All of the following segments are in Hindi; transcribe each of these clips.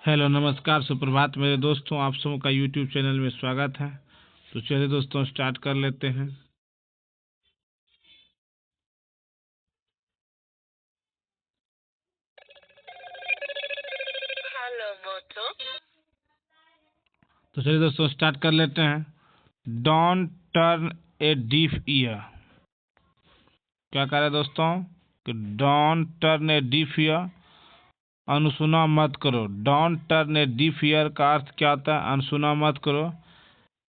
हेलो नमस्कार सुप्रभात मेरे दोस्तों, आप सबों का यूट्यूब चैनल में स्वागत है। तो चलिए दोस्तों स्टार्ट कर लेते हैं। हेलो मोटो। तो चलिए दोस्तों स्टार्ट कर लेते हैं। Don't turn A deaf year. क्या कह रहे हैं दोस्तों कि don't turn A deaf year, अनसुना मत करो। Don't turn A deaf year का अर्थ क्या होता है? अनसुना मत करो।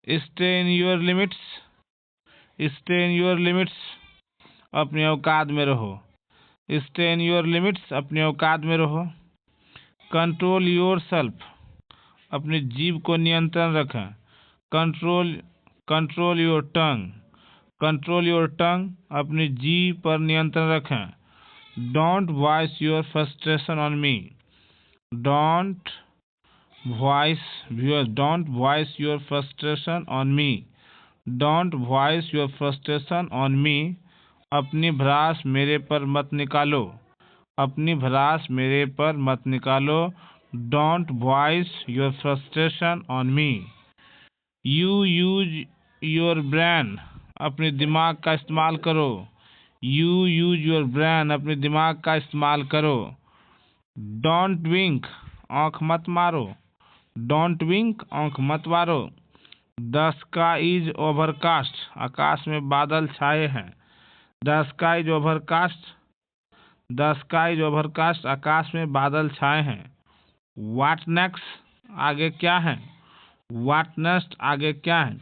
Stay in your limits, stay in your limits, अपने औकात में रहो। स्टे इन योर लिमिट्स, अपने औकात में रहो। कंट्रोल योर सेल्फ, अपनी जीभ को नियंत्रण रखें। Control control your tongue, control your tongue, अपनी जीभ पर नियंत्रण रखें। Don't voice your frustration on me, don't don't voice your frustration on me, don't voice your frustration on me, अपनी भड़ास मेरे पर मत निकालो, अपनी भड़ास मेरे पर मत निकालो। Don't voice your frustration on me. You use your brain, अपने दिमाग का इस्तेमाल करो। यू यूज योर ब्रेन, अपने दिमाग का इस्तेमाल करो। डोंट विंक, आँख मत मारो। डोंट विंक, आँख मत मारो। द स्काई इज ओवरकास्ट, आकाश में बादल छाए हैं। The sky is overcast, the sky is overcast, आकाश में बादल छाए हैं। व्हाट नेक्स्ट, आगे क्या है? व्हाट नेक्स्ट, आगे क्या है?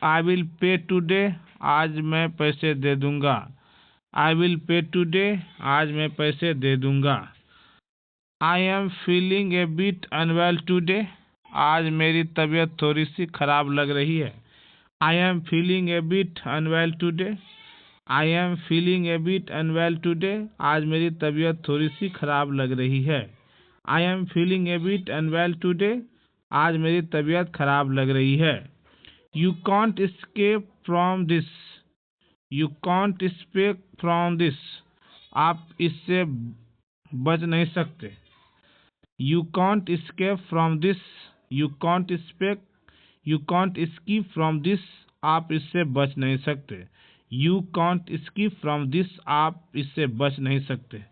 आई विल पे टुडे, आज मैं पैसे दे दूंगा। आई विल पे टुडे, आज मैं पैसे दे दूंगा। I am feeling a bit unwell today, आज मेरी तबीयत थोड़ी सी खराब लग रही है। I am feeling a bit unwell today, I am feeling a bit unwell today, आज मेरी तबीयत थोड़ी सी खराब लग रही है। I am feeling a bit unwell today, आज मेरी तबीयत खराब लग रही है। You can't escape from this, you can't escape from this, आप इससे बच नहीं सकते। You can't escape from this, you can't escape, you can't escape from this, आप इससे बच नहीं सकते। You can't escape from this, आप इससे बच नहीं सकते।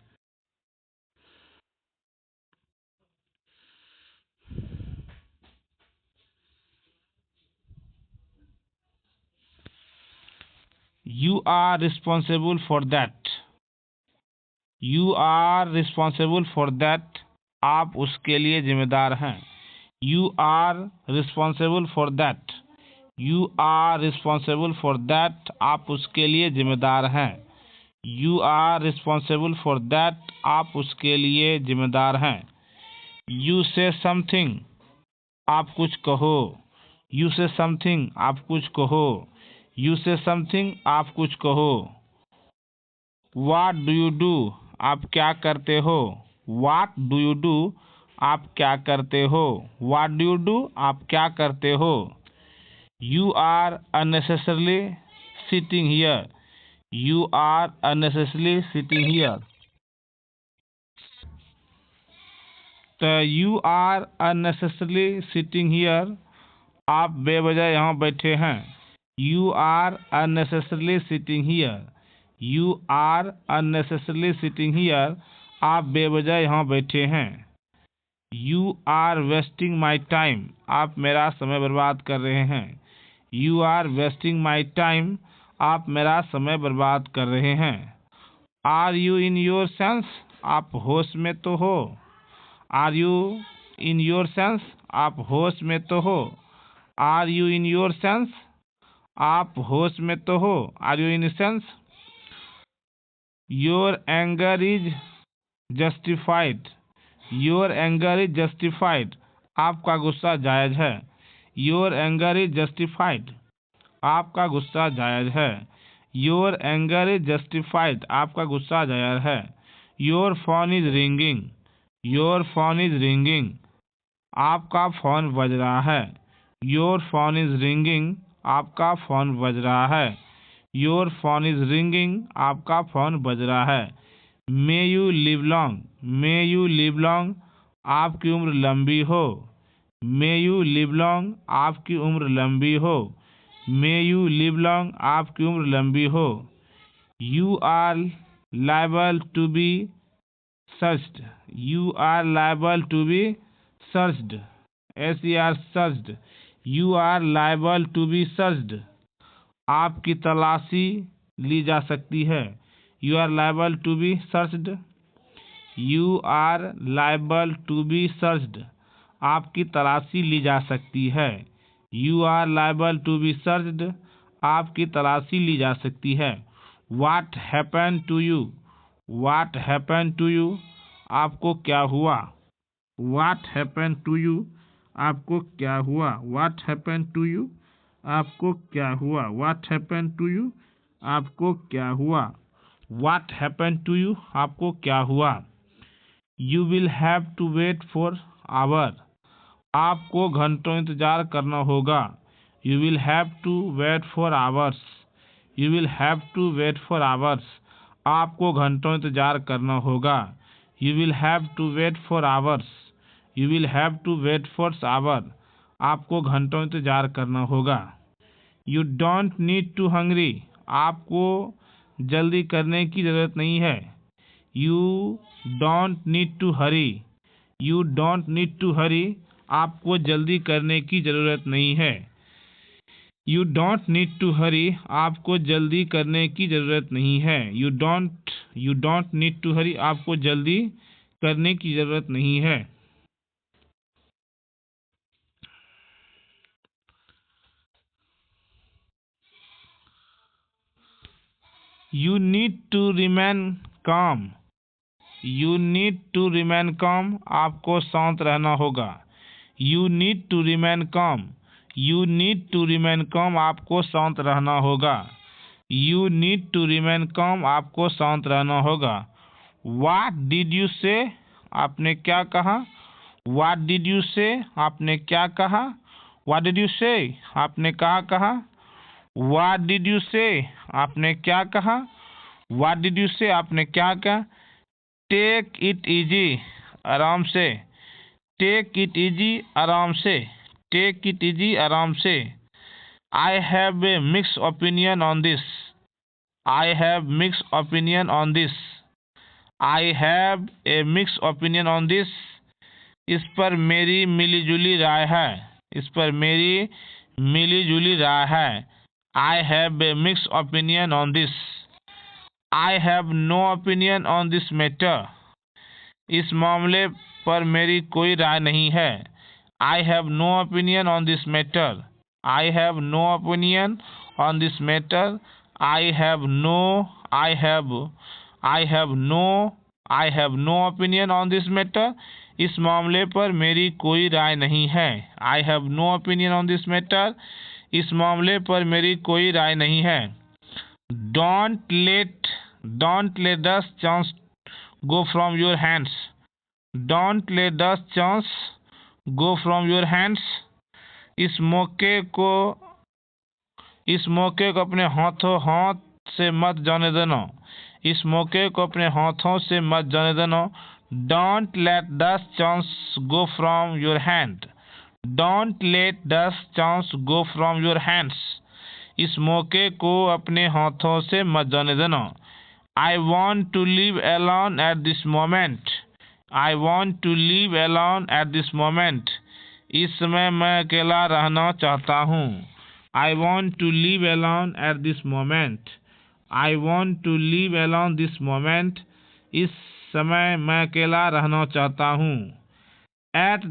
You are responsible for that, you are responsible for that, आप उसके लिए जिम्मेदार हैं। You are responsible for that, you are responsible for that, आप उसके लिए जिम्मेदार हैं। You are responsible for that, आप उसके लिए जिम्मेदार हैं। You say something, आप कुछ कहो। You say something, आप कुछ कहो। You say something, आप कुछ कहो। What do you do, आप क्या करते हो। What do you do, आप क्या करते हो। What do you do, आप क्या करते हो। You are unnecessarily sitting here, you are unnecessarily sitting here, तो you are unnecessarily sitting here, आप बेवजह यहाँ बैठे हैं। You are unnecessarily sitting here, you are unnecessarily sitting here, आप बेवजह यहाँ बैठे हैं। You are wasting my time, आप मेरा समय बर्बाद कर रहे हैं। You are wasting my time, आप मेरा समय बर्बाद कर रहे हैं। Are you in your sense, आप होश में तो हो। Are you in your sense, आप होश में तो हो। Are you in your sense, आप होश में तो हो। Are you in sense? Your anger is justified, your anger is justified, आपका गुस्सा जायज है। Your anger is justified, आपका गुस्सा जायज है। Your anger is justified, आपका गुस्सा जायज है। Your phone is ringing, your phone is ringing, आपका फोन बज रहा है। Your phone is ringing, आपका फोन बज रहा है। Your phone is ringing, आपका फोन बज रहा है। May you live long, may you live long, आपकी उम्र लंबी हो। मे यू लिव लॉन्ग, आपकी उम्र लंबी हो। मे यू लिव लॉन्ग, आपकी उम्र लंबी हो। You are liable to be searched, you are liable to be searched, SER searched, you are liable to be searched, आपकी तलाशी ली जा सकती है। You are liable to be searched, you are liable to be searched, आपकी तलाशी ली जा सकती है। You are liable to be searched, आपकी तलाशी ली जा सकती है। What happen to you, what happen to you, आपको क्या हुआ। व्हाट हैपन टू यू, आपको क्या हुआ। व्हाट हैपन टू यू, आपको क्या हुआ। व्हाट हैपन टू यू, आपको क्या हुआ। व्हाट हैपन टू यू, आपको क्या हुआ। You will have to wait for hour, आपको घंटों इंतजार करना होगा। You will have to wait for hours, you will have to wait for hours, आपको घंटों इंतजार करना होगा। You will have to wait for hours, you will have to wait for hour, आपको घंटों इंतजार करना होगा। You don't need to hungry, आपको जल्दी करने की ज़रूरत नहीं है। You don't need to Hari, you don't need to hurry, आपको जल्दी करने की ज़रूरत नहीं है। You don't need to hurry, आपको जल्दी करने की ज़रूरत नहीं है। You don't need to hurry, आपको जल्दी करने की ज़रूरत नहीं है। You need to remain calm, you need to remain calm, आपको शांत रहना होगा। You need to remain calm, you need to remain calm, आपको शांत रहना होगा। You need to remain calm, आपको शांत रहना होगा। व्हाट डिड यू से, आपने क्या कहा। व्हाट डिड यू से, आपने क्या कहा। व्हाट डिड यू से, आपने क्या कहा। व्हाट डिड यू से, आपने क्या कहा। व्हाट डिड यू से, आपने क्या कहा। टेक इट इजी, आराम से। टेक इट इजी, आराम से। टेक इट इजी, आराम से। आई have a mix opinion on this, I have mix opinion on this, I have a mix opinion on this, इस पर मेरी मिलीजुली राय है, इस पर मेरी मिलीजुली राय है। I have a mix opinion on this, I have no opinion on this matter, इस मामले पर मेरी कोई राय नहीं है। I have no opinion on this matter, I have no opinion on this matter, I have no I have no opinion on this matter, इस मामले पर मेरी कोई राय नहीं है। I have no opinion on this matter, इस मामले पर मेरी कोई राय नहीं है। Don't let the chance go from your hands, don't let the chance go from your hands, इस मौके को अपने हाथ से मत जाने देना, इस मौके को अपने हाथों से मत जाने देना। Don't let the chance go from your hand, don't let the chance go from your hands, इस मौके को अपने हाथों से मत जाने देना। I want to live alone at this moment, I want to live alone at this moment, इस समय मैं अकेला रहना चाहता हूँ। I want to live alone at this moment, I want to live alone this moment, इस समय मैं अकेला रहना चाहता हूँ। At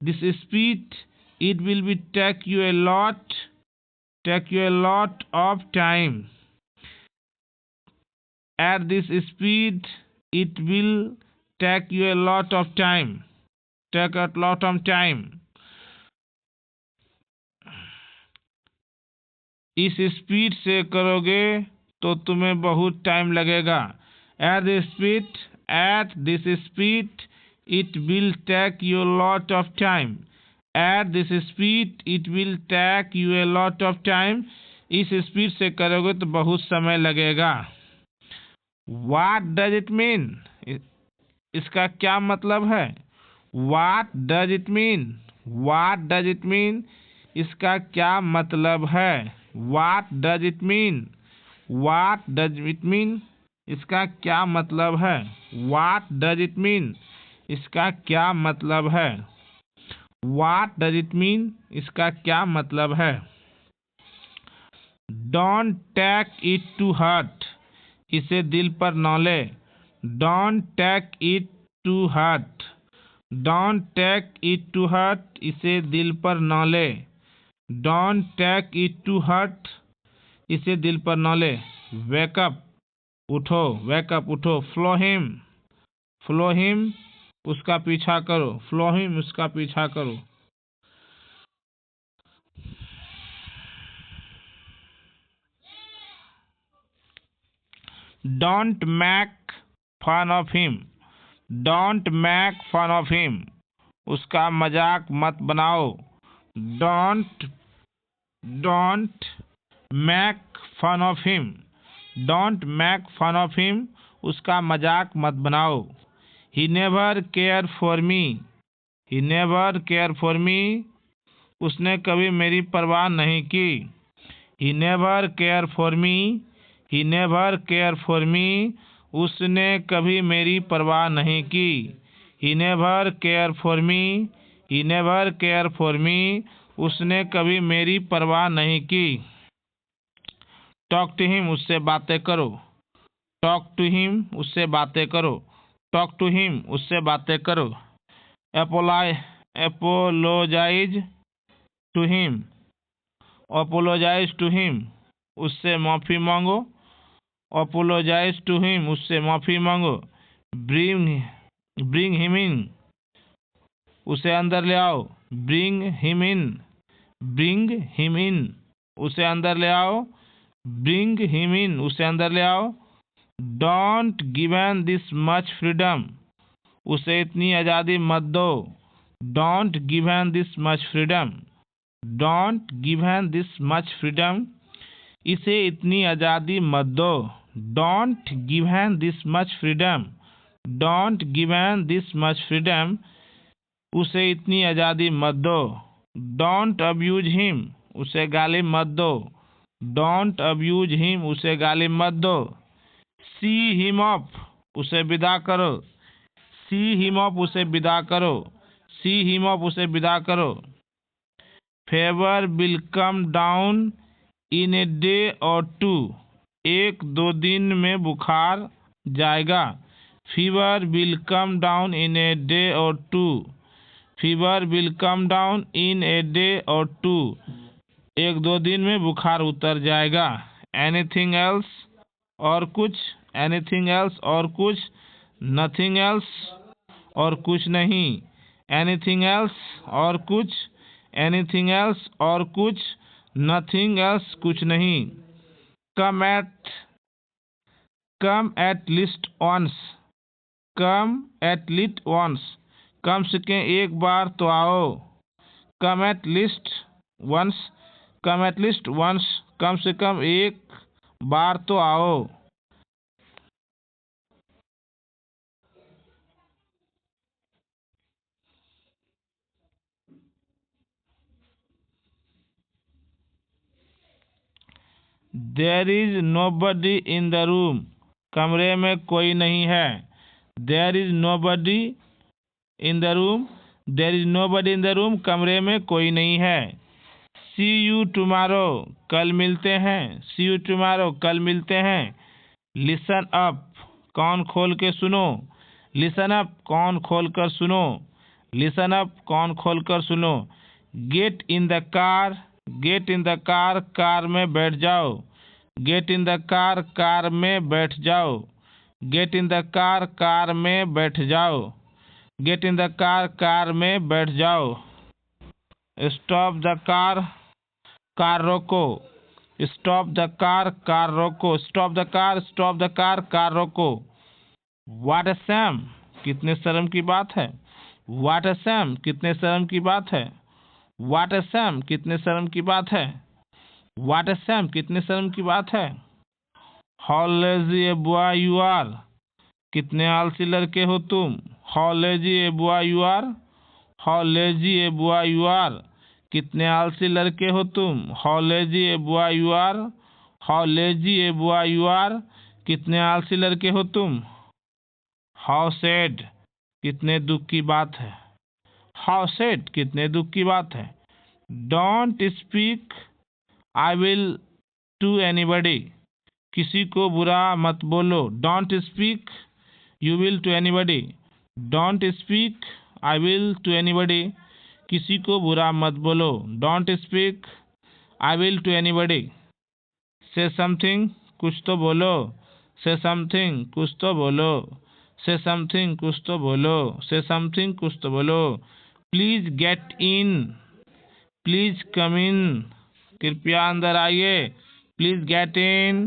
this speed it will be take you a lot of time, at this speed it will take you a lot of time, take a lot of time, इस स्पीड से करोगे तो तुम्हें बहुत टाइम लगेगा। Eight this speed it will take you a lot of time, eight this speed it will take you a lot of time, इस स्पीड से करोगे तो बहुत समय लगेगा। What does it mean? इसका क्या मतलब है? What does it mean? What does it mean? इसका क्या मतलब है? What does it mean? What does it mean? इसका क्या मतलब है? What does it mean? इसका क्या मतलब है? What does it mean? इसका क्या मतलब है? Don't take it to heart. इसे दिल पर न ले। Don't take it to heart. Don't take it to heart. इसे दिल पर न ले। Don't take it to heart. इसे दिल पर न ले। Wake up. उठो। Wake up. उठो। Follow him. Follow him. उसका पीछा करो। Follow him. उसका पीछा करो। Don't make fun of him. Don't make fun of him. उसका मजाक मत बनाओ। Don't make fun of him. Don't make fun of him. उसका मजाक मत बनाओ। He never cared for me. He never cared for me. उसने कभी मेरी परवाह नहीं की। He never cared for me. He never cared for me. उसने कभी मेरी परवाह नहीं की। He never cared for me. He never cared for me. उसने कभी मेरी परवाह नहीं की। Talk to him. उससे बातें करो। Talk to him. उससे बातें करो। Talk to him. उससे बातें करो। Apologize to him. Apologize to him. उससे माफ़ी मांगो। Apologize to him. उससे माफ़ी मांगो। Bring him in. उसे अंदर ले आओ। Bring him in. Bring him in. उसे अंदर ले आओ। Bring him in. उसे अंदर ले आओ। Don't give him this much freedom. उसे इतनी आज़ादी मत दो। Don't give him this much freedom. Don't give him this much freedom. इसे इतनी आज़ादी मत दो। Don't give him this much freedom. Don't give him this much freedom. उसे इतनी आज़ादी मत दो। Don't abuse him. उसे गाली मत दो। Don't abuse him. उसे गाली मत दो। See him off. उसे विदा करो। See him off. उसे विदा करो। See him off. उसे विदा करो। Fever will come down in a day or two. 1-2 दिन में बुखार जाएगा। Fever will come down in a day or two. Fever will come down in a day or two. 1-2 दिन में बुखार उतर जाएगा। Anything else? और कुछ। Anything else? और कुछ। Nothing else? और कुछ नहीं। Anything else? और कुछ। Anything else? और कुछ। Nothing else? कुछ नहीं। Come at least once. Come at least once. कम से कम एक बार तो आओ। Come at least once. Come at least once. कम से कम एक बार तो आओ। There is nobody in the room. कमरे में कोई नहीं है। There is nobody in the room. There is nobody in the room. कमरे में कोई नहीं है। See you tomorrow. कल मिलते हैं। See you tomorrow. कल मिलते हैं। Listen up. कान खोल के सुनो। Listen up. कान खोल कर सुनो। Listen up. कान खोल कर सुनो। Get in the car. Get in the car. Car में बैठ जाओ। Get in the car. Car में बैठ जाओ। Get in the car. Car में बैठ जाओ। Get in the car. Car में बैठ जाओ। Stop the car. कार रोको। Stop the car. कार रोको। Stop the car. Stop the car. Car रोको। What a shame. कितने शर्म की बात है। What a shame. कितने शर्म की बात है। What a shame. कितने शर्म की बात है। What a shame. कितने शर्म की बात है। How lazy a boy you are. कितने आलसी लड़के हो तुम। How lazy a boy you are. How lazy a boy you are. कितने आलसी लड़के हो तुम। How lazy a boy you are. How lazy a boy you are. कितने आलसी लड़के हो तुम। हाउ सैड, कितने दुख की बात है। हाउ सैड, कितने दुख की बात है। Don't speak I will to anybody, किसी को बुरा मत बोलो। Don't speak you will to anybody. Don't speak I will to anybody, किसी को बुरा मत बोलो। Don't speak I will to anybody. Say something, कुछ तो बोलो। से समथिंग, कुछ तो बोलो। से समथिंग, कुछ तो बोलो। से समथिंग, कुछ तो बोलो। Please get in, please come in, कृपया अंदर आइए। Please get in,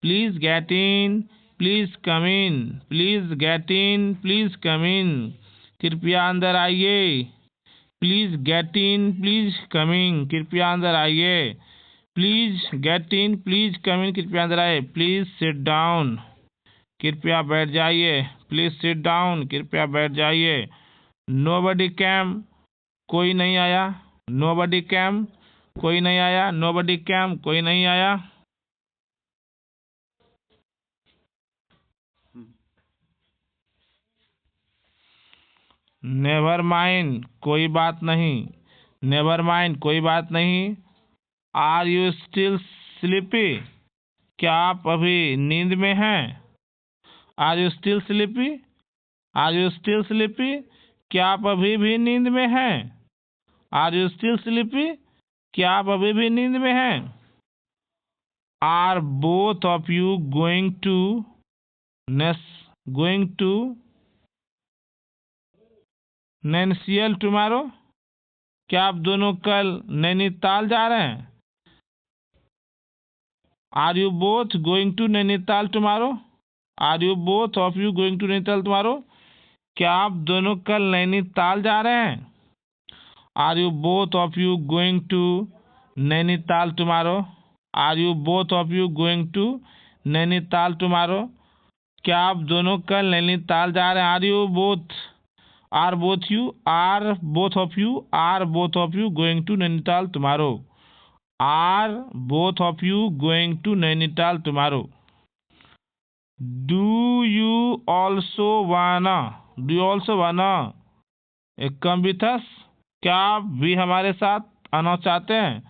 please get in, please come in, please get in, please come in, कृपया अंदर आइए। Please get in, please come in, कृपया अंदर आइए। Please get in, please come in, कृपया अंदर आइए। प्लीज सिट डाउन, कृपया बैठ जाइए। प्लीज सिट डाउन, कृपया बैठ जाइए। नोबडी कैम, कोई नहीं आया। नोबडी कैम, कोई नहीं आया। नोबडी कैम, कोई नहीं आया। नेवर माइंड, कोई बात नहीं। नेवर माइंड, कोई बात नहीं। आर यू स्टिल स्लीपी, क्या आप अभी नींद में हैं। Are you still sleepy, are you still sleepy, क्या आप अभी भी नींद में हैं। आर यू स्टिल स्लीपी, क्या आप अभी भी नींद में हैं। Are both of you going to Nainital tomorrow, क्या आप दोनों कल नैनीताल जा रहे हैं। Are you both going to Nainital tomorrow. Are you both of you going to Nainital tomorrow, क्या आप दोनों कल नैनीताल जा रहे हैं। Are you both of you going to Nainital tomorrow. Are you both of you going to Nainital tomorrow, क्या आप दोनों कल नैनीताल जा रहे हैं। Are you both, are both you, are both of you, are both of you going to Nainital tomorrow. Are both of you going to Nainital tomorrow. Do you also wanna, do you also wanna come with अस, क्या आप भी हमारे साथ आना चाहते हैं।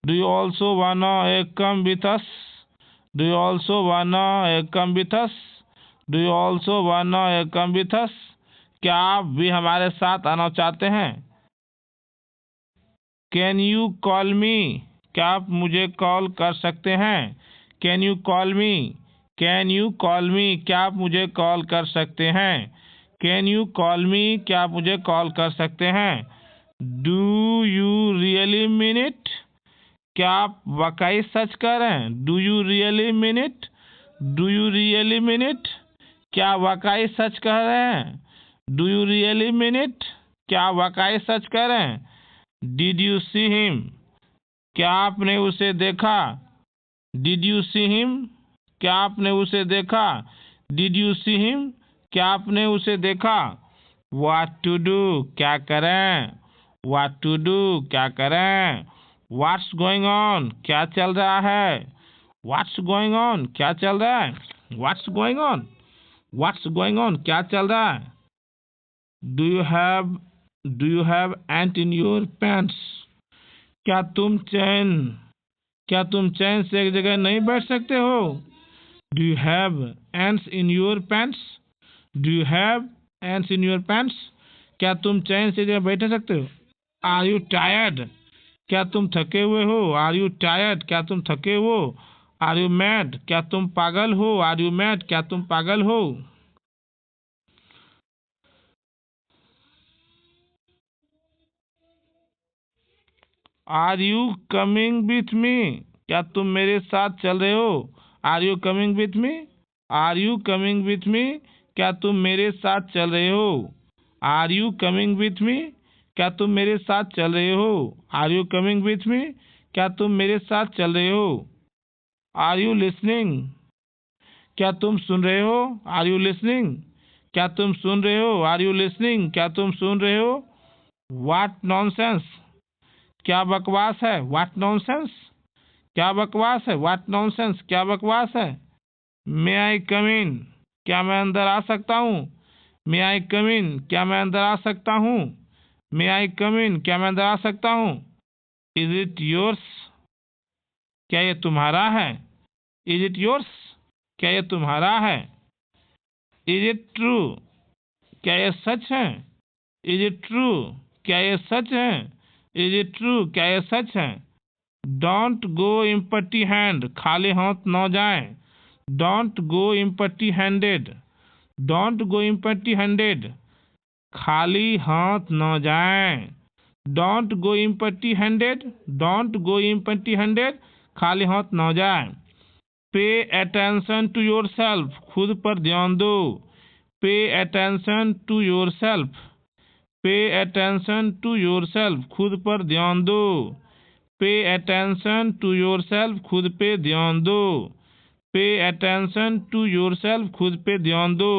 Do you also wanna come with us. Do you also wanna come with us. Do you also wanna come with अस, क्या आप भी हमारे साथ आना चाहते हैं। कैन यू कॉल मी, क्या आप मुझे कॉल कर सकते हैं। Can you call me, can you call मी, क्या आप मुझे कॉल कर सकते हैं। कैन यू कॉल मी, क्या आप मुझे कॉल कर सकते हैं। Do you really mean it, क्या आप वाकई सच कह रहे हैं। Do you really mean it. Do you really mean it, क्या वाकई सच कह रहे हैं। Do you really mean it, क्या वाकई सच कह रहे हैं। डिड यू सी हिम, क्या आपने उसे देखा। डिड यू सी हिम, क्या आपने उसे देखा। डिड यू सी हिम, क्या आपने उसे देखा। व्हाट टू डू, क्या करें। व्हाट टू डू, क्या करें। व्हाट्स गोइंग ऑन, क्या चल रहा है। व्हाट्स गोइंग ऑन, क्या चल रहा है। What's going on, what's going on, क्या चल रहा है। Do you have ant in your pants, क्या तुम चैन से एक जगह नहीं बैठ सकते हो। Do you have ants in your pants. Do you have ants in your pants, क्या तुम चैन से एक जगह बैठ सकते हो। आर यू टायर्ड, क्या तुम थके हुए हो। आर यू टायर्ड, क्या तुम थके हो। आर यू मैड, क्या तुम पागल हो। आर यू मैड, क्या तुम पागल हो। Are you coming with me, क्या तुम मेरे साथ चल रहे हो। Are you coming with me. Are you coming with me, क्या तुम मेरे साथ चल रहे हो। Are you coming with me, क्या तुम मेरे साथ चल रहे हो। Are you coming with me, क्या तुम मेरे साथ चल रहे हो। आर यू लिसनिंग, क्या तुम सुन रहे हो? Are you listening? क्या तुम सुन रहे हो? Are you listening? क्या तुम सुन रहे हो? What nonsense? क्या बकवास है? What nonsense? क्या बकवास है? What nonsense? क्या बकवास है? मे आई कम इन? क्या मैं अंदर आ सकता हूँ? मे आई कम इन? क्या मैं अंदर आ सकता हूँ? मे आई कम इन? क्या मैं अंदर आ सकता हूँ? Is it yours? क्या ये तुम्हारा है? Is it yours? क्या ये तुम्हारा है? Is it true? क्या ये सच है? Is it true? क्या ये सच है? Is it true? क्या ये सच है? Don't go empty hand? खाली हाथ न जाए। Don't go empty handed? Don't go empty handed? खाली हाथ न जाए। Don't go empty handed? Don't go empty handed? खाली हाथ न जाए। पे अटेंशन टू योर सेल्फ? खुद पर ध्यान दो। Pay attention to yourself? Pay attention to yourself? खुद पर ध्यान दो। Pay attention to yourself? खुद पे ध्यान दो। Pay attention to yourself? खुद पे ध्यान दो।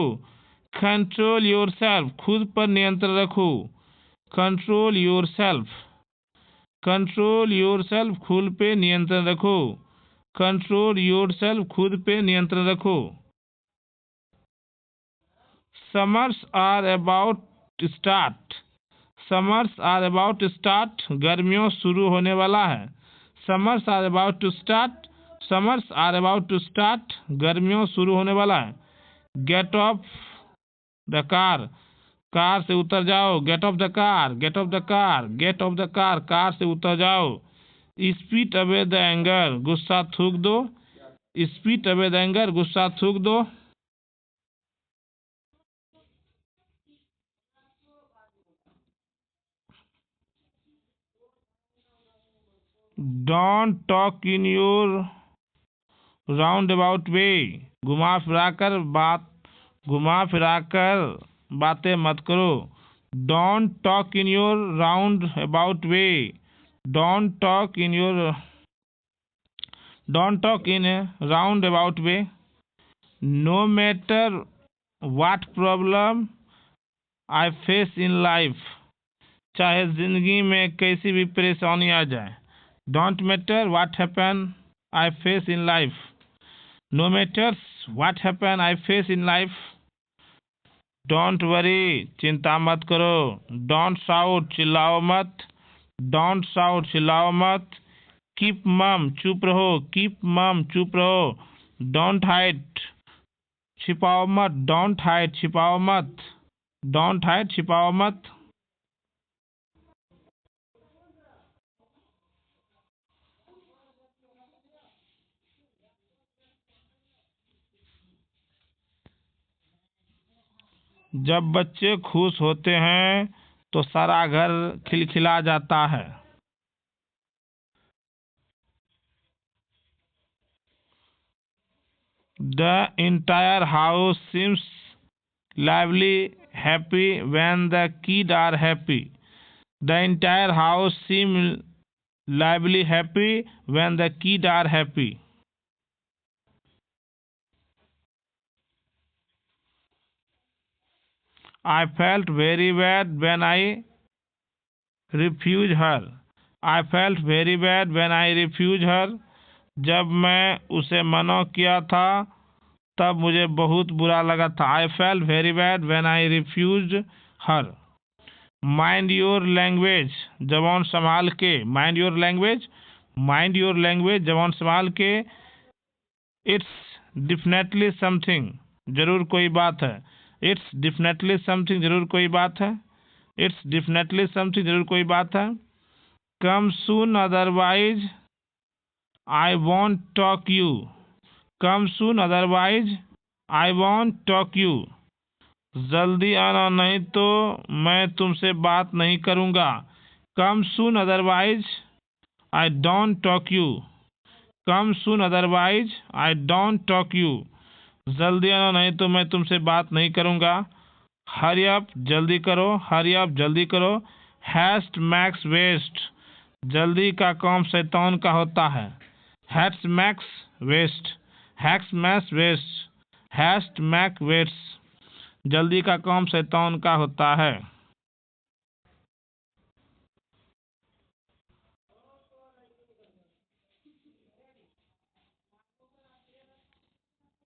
Control yourself? खुद पर नियंत्रण रखो। Control yourself? Control yourself? खुद पे नियंत्रण रखो। Control yourself? खुद पे नियंत्रण रखो। Summers are about start? Summers are about start? गर्मियों शुरू होने वाला है। Summers are about to start? Summers are about to start? गर्मियों शुरू होने वाला है। Get off the car? Car से उतर जाओ। Get off the car? Get off the car? Get off the car? Car से उतर जाओ। Spit away the anger? गुस्सा थूक दो। Spit away the anger? गुस्सा थूक दो। Don't talk in your round about way? घुमा फिराकर बातें मत करो। Don't talk in your round about way? Don't talk in your don't talk in round about way. No matter what problem I face in life? चाहे जिंदगी में कैसी भी परेशानी आ जाए। Don't matter what happen I face in life. No matters what happen I face in life. Don't worry? चिंता मत करो। Don't shout? चिल्लाओ मत। Don't shout? चिल्लाओ मत। कीप मम? चुप रहो। कीप मम? चुप रहो। Don't hide? छिपाओ मत। Don't hide? छिपाओ मत। Don't hide? छिपाओ मत। जब बच्चे खुश होते हैं तो सारा घर खिलखिला जाता है। The entire house seems lively happy when the kids are happy. The entire house seems lively happy when the kids are happy. I felt very bad when I refused her. I felt very bad when I refused her. जब मैं उसे मना किया था तब मुझे बहुत बुरा लगा था। I felt very bad when I refused her. Mind your language? जबान संभाल के। Mind your language? Mind your language? जबान संभाल के। It's definitely something? जरूर कोई बात है। It's definitely something? जरूर कोई बात है। It's definitely something? जरूर कोई बात है। Come soon otherwise I won't talk you? Come soon otherwise I won't talk you? जल्दी आना नहीं तो मैं तुमसे बात नहीं करूँगा। Come soon otherwise I don't talk you? Come soon otherwise I don't talk you? जल्दी आना नहीं तो मैं तुमसे बात नहीं करूँगा। Hurry up? जल्दी करो। Hurry up? जल्दी करो। Heist max waste? जल्दी का काम शैतान का होता है। Heist max waste? Hacks max waste? Heist Mac weights, जल्दी का काम शैतान का होता है।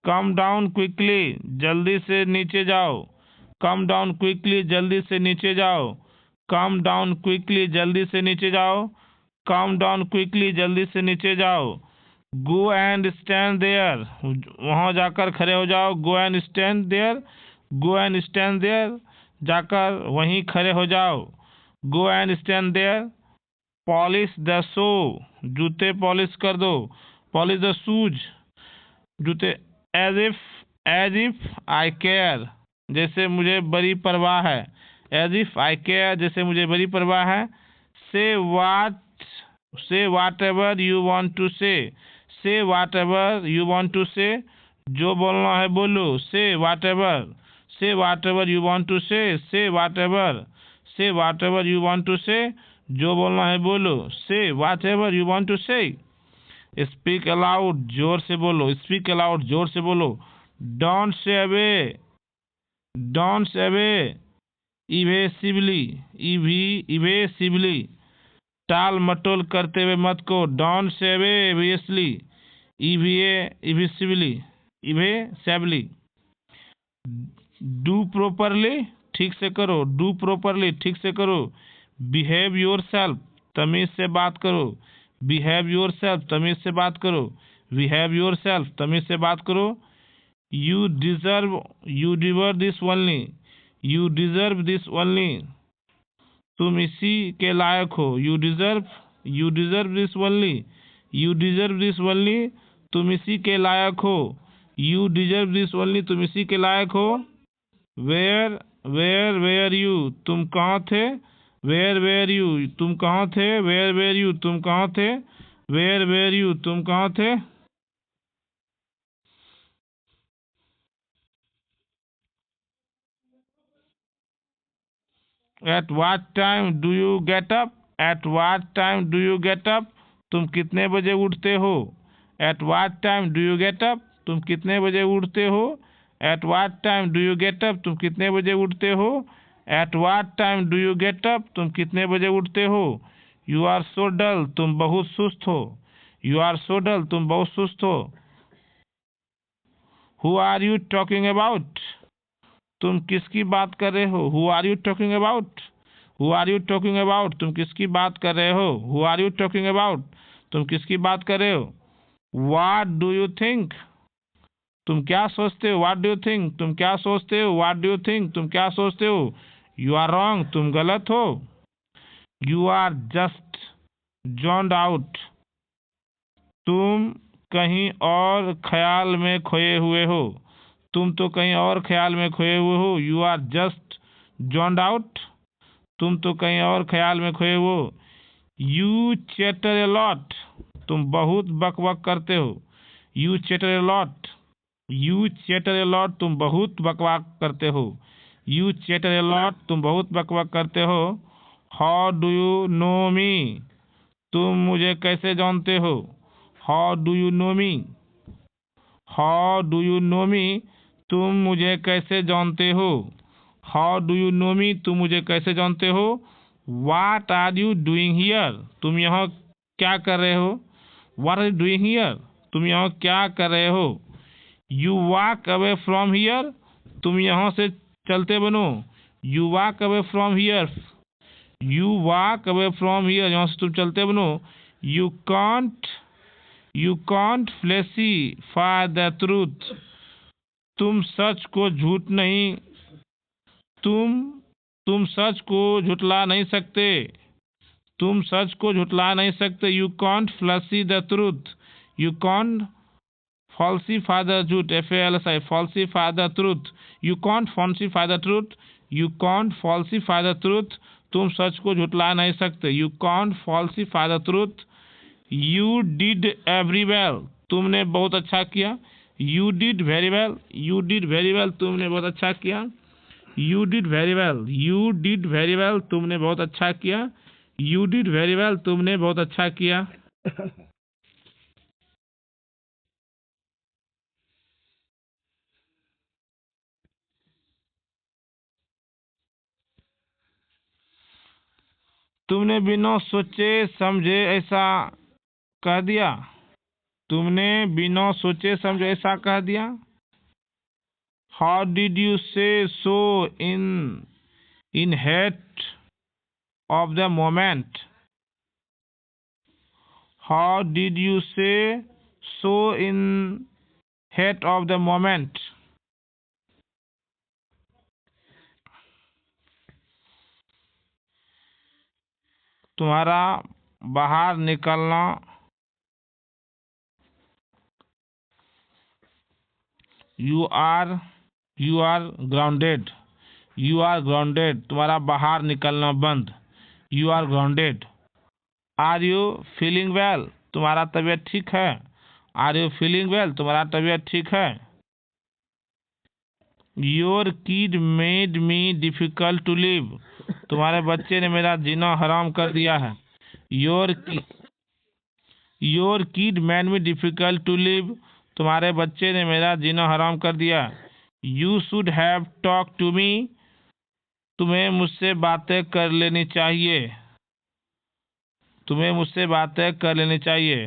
कम डाउन क्विकली, जल्दी से नीचे जाओ। कम डाउन क्विकली, जल्दी से नीचे जाओ। कम डाउन क्विकली, जल्दी से नीचे जाओ। कम डाउन क्विकली, जल्दी से नीचे जाओ। गो एंड स्टैंड देयर, वहाँ जाकर खड़े हो जाओ। Go and stand there, go and stand there, जाकर वहीं खड़े हो जाओ। Go and stand there. Polish the shoe, जूते पॉलिश कर दो। पॉलिश द शूज, जूते। एज इफ आई केयर, जैसे मुझे बड़ी परवाह है। एज इफ आई केयर, जैसे मुझे बड़ी परवाह है। से वाट एवर यू वॉन्ट टू से। से वाट एवर यू वॉन्ट टू से, जो बोलना है बोलो। से वाट एवर यू वॉन्ट टू से। से वाट एवर यू वॉन्ट टू से, जो बोलना है बोलो। से वाट एवर यू वॉन्ट टू से। स्पीक अलाउड, जोर से बोलो। स्पीक अलाउड, जोर से बोलो। Don't say away, don't say away evasively, evasively, टाल मटोल करते हुए मत को। Don't say away evasively, evasively, evasively. Do properly, ठीक से करो। डू प्रॉपरली, ठीक से करो। बिहेव योरसेल्फ, तमीज से बात करो। बिहेव योरसेल्फ, तमीज से बात करो। बिहेव योरसेल्फ, तमीज से बात करो। You deserve this only, you deserve this only, तुम इसी के लायक हो। You deserve this only, you deserve this only, तुम इसी के लायक हो। यू डिजर्व दिस ओनली, तुम इसी के लायक हो। वेयर यू, तुम कहाँ थे। वेयर यू, तुम कहाँ थे। वेयर यू, तुम कहाँ थे। वेयर यू, तुम कहाँ थे। At what time do you get up. At what time do you get up, तुम कितने बजे उठते हो। At what time do you get up, तुम कितने बजे उठते हो। At what time do you get up, तुम कितने बजे उठते हो। At what time do you get up, तुम कितने बजे उठते हो। यू आर सो डल, तुम बहुत सुस्त हो। यू आर सो डल, तुम बहुत सुस्त हो। Who are you talking about, तुम किसकी बात कर रहे हो। Who are you talking about, who are you talking about, तुम किसकी बात कर रहे हो। Who are you talking about, तुम किसकी बात कर रहे हो। व्हाट डू यू थिंक, तुम क्या सोचते हो। व्हाट डू यू थिंक, तुम क्या सोचते हो। व्हाट डू यू थिंक, तुम क्या सोचते हो। यू आर रॉन्ग, तुम गलत हो। You are just zoned out, तुम कहीं और ख्याल में खोए हुए हो। तुम तो कहीं और ख्याल में खोए हुए हो। You are just zoned out, तुम तो कहीं और ख्याल में खोए हुए हो। यू चैटर ए लॉट, तुम बहुत बकबक करते हो। You chatter a lot, you chatter a lot, तुम बहुत बकवाक करते हो। यू चैटर ए लॉट, तुम बहुत बकबक करते हो। How do you know me, तुम मुझे कैसे जानते हो। How do you know me, how do you know me, तुम मुझे कैसे जानते हो। How do you know me, तुम मुझे कैसे जानते हो। What are you doing here, तुम यहाँ क्या कर रहे हो। What are you doing here, तुम यहाँ क्या कर रहे हो। You walk away from here, तुम यहाँ से चलते बनो। You walk away from here, you walk away from here, यहाँ से तुम चलते बनो। यू कांट फ्लेसिफाई द ट्रूथ, तुम सच को झूठ नहीं, तुम सच को झुटला नहीं सकते। तुम सच को झुटला नहीं सकते। You can't falsify the truth, you can't falsify the truth, FALSI, falsify the truth, you can't falsify the truth, you can't falsify the truth, तुम सच को झुटला नहीं सकते। you can't falsify the truth, you did very well, तुमने बहुत अच्छा किया। you did very well, you did very well, तुमने बहुत अच्छा किया। you did very well, you did very well, तुमने बहुत अच्छा किया। you did very well, तुमने बहुत अच्छा किया। तुमने बिना सोचे समझे ऐसा कह दिया। तुमने बिना सोचे समझे ऐसा कह दिया। How did you say so in heat of the moment. How did you say so in heat of the moment. तुम्हारा बाहर निकलना। You are grounded. You are grounded, तुम्हारा बाहर निकलना बंद। You are grounded. Are you feeling well, तुम्हारा तबीयत ठीक है। आर यू फीलिंग वेल, तुम्हारा तबीयत ठीक है। Your kid made me difficult to live, तुम्हारे बच्चे ने मेरा जीना हराम कर दिया है। Your kid made me difficult to live, तुम्हारे बच्चे ने मेरा जीना हराम कर दिया। You should have talk to me, तुम्हें मुझसे बातें कर लेनी चाहिए। तुम्हें मुझसे बातें कर लेनी चाहिए।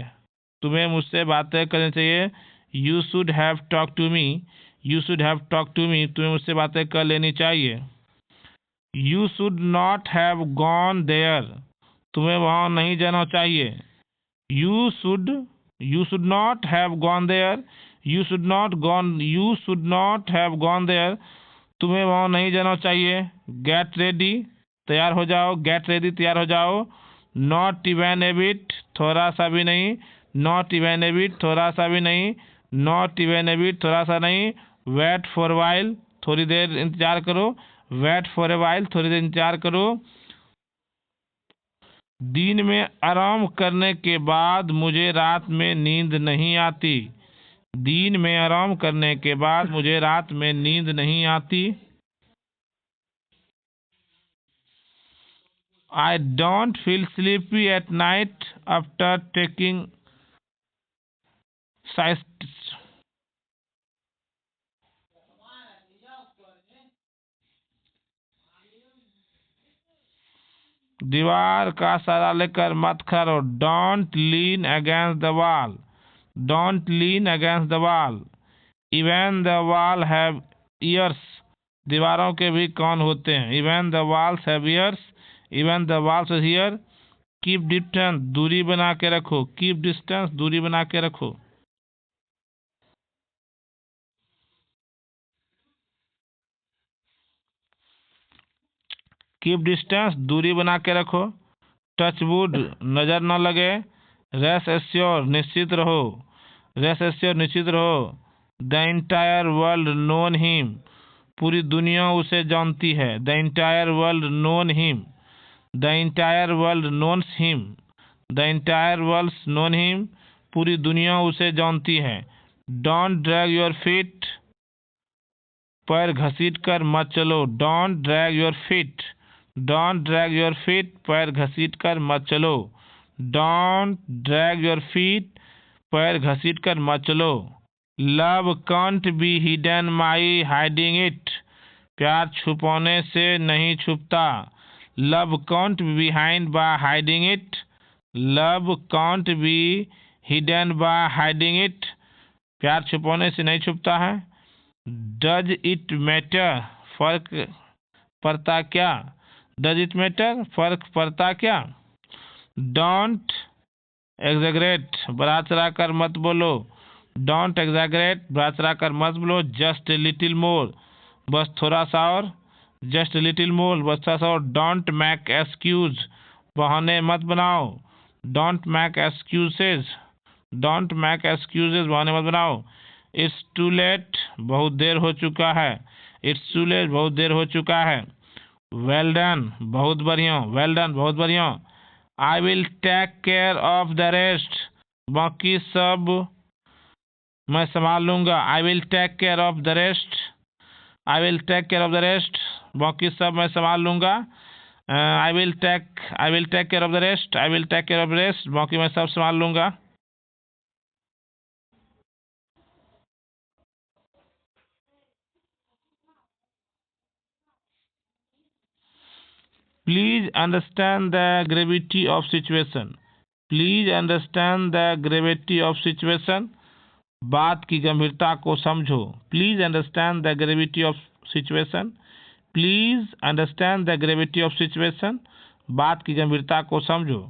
तुम्हें मुझसे बातें करनी चाहिए। You should have talk to me. You should have talk to me, तुम्हें मुझसे बातें कर लेनी चाहिए। You should not have gone there, तुम्हें वहाँ नहीं जाना चाहिए। You should not have gone there. You should not have gone there, तुम्हें वहाँ नहीं जाना चाहिए। गेट रेडी, तैयार हो जाओ। गेट रेडी, तैयार हो जाओ। नॉट इवन ए बिट, थोड़ा सा भी नहीं। नॉट इवन ए बिट, थोड़ा सा भी नहीं। नॉट इवन ए बिट, थोड़ा सा नहीं। वेट फॉर वाइल, थोड़ी देर इंतजार करो। वेट फॉर ए वाइल, थोड़ी देर इंतजार करो। दिन में आराम करने के बाद मुझे रात में नींद नहीं आती। दिन में आराम करने के बाद मुझे रात में नींद नहीं आती। I don't feel sleepy at night after taking siestas. दीवार का सहारा लेकर मत खड़ो। Don't lean against the wall. Don't lean against the wall. Even the wall have ears. दीवारों के भी कान होते हैं। Even the walls have ears. Even the walls are here. Keep distance, दूरी बना के रखो। Keep distance, दूरी बना के रखो। कीप डिस्टेंस, दूरी बना के रखो। टच वुड, नजर न लगे। रेस्ट एश्योर, निश्चित रहो। रेस्ट एश्योर, निश्चित रहो। The entire world known him, पूरी दुनिया उसे जानती है। The entire world known him. The entire world knows him. The entire world known him, पूरी दुनिया उसे जानती है। डोंट ड्रैग योर फीट, पैर घसीट कर मत चलो। Don't drag your feet. Don't drag your feet, पैर घसीट कर मत चलो। डोंट ड्रैग योर फीट, पैर घसीट कर मत चलो। Love can't be hidden my hiding it, प्यार छुपाने से नहीं छुपता। Love can't be behind by hiding it. Love can't be hidden by hiding it, प्यार छुपाने से नहीं छुपता है। डज इट मैटर, फर्क पड़ता क्या। डज इट मैटर, फर्क पड़ता क्या। डोंट एग्जैगरेट, बढ़ा चढ़ा कर मत बोलो। डोंट एग्जैगरेट, बढ़ा चढ़ा कर मत बोलो। जस्ट ए लिटिल मोर, बस थोड़ा सा और। जस्ट ए लिटिल मोर, बस थोड़ा सा और। डोंट मेक एक्सक्यूज, बहाने मत बनाओ। Don't make excuses. Don't make excuses, बहाने मत बनाओ। इट्स टू लेट, बहुत देर हो चुका है। इट्स टू लेट, बहुत देर हो चुका है। वेल डन, बहुत बढ़िया। वेल डन, बहुत बढ़िया। I will take care of the rest, बाकी सब मैं संभाल लूंगा। I will take care of the rest. I will take care of the rest, बाकी सब मैं संभाल लूंगा। I will take care of the rest. I will take care of the rest, बाकी मैं सब संभाल लूंगा। Please understand the gravity of situation. Please understand the gravity of situation. बात की गंभीरता को समझो। Please understand the gravity of situation. Please understand the gravity of situation. बात की गंभीरता को समझो।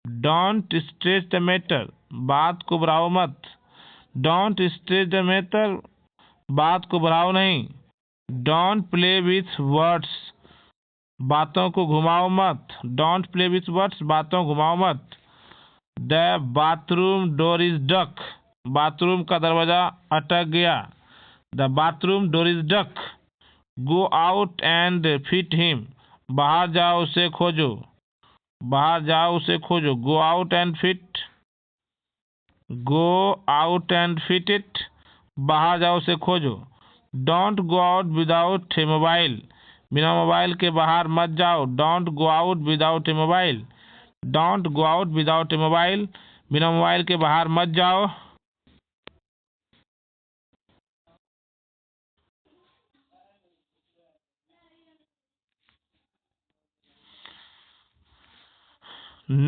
Don't stretch the matter. बात को बढ़ाओ मत। Don't stretch the matter. बात को बढ़ाओ नहीं। Don't play with words. बातों को घुमाओ मत। Don't play with words. बातों को घुमाओ मत। The bathroom door is duck. Bathroom का दरवाजा अटक गया। The bathroom door is duck. Go out and fit him. बाहर जाओ उसे खोजो। बाहर जाओ उसे खोजो। Go out and fit. Go out and fit it. बाहर जाओ उसे खोजो। Don't go out without A mobile. बिना मोबाइल के बाहर मत जाओ। Don't go out without A mobile. Don't go out without A mobile. बिना मोबाइल के बाहर मत जाओ।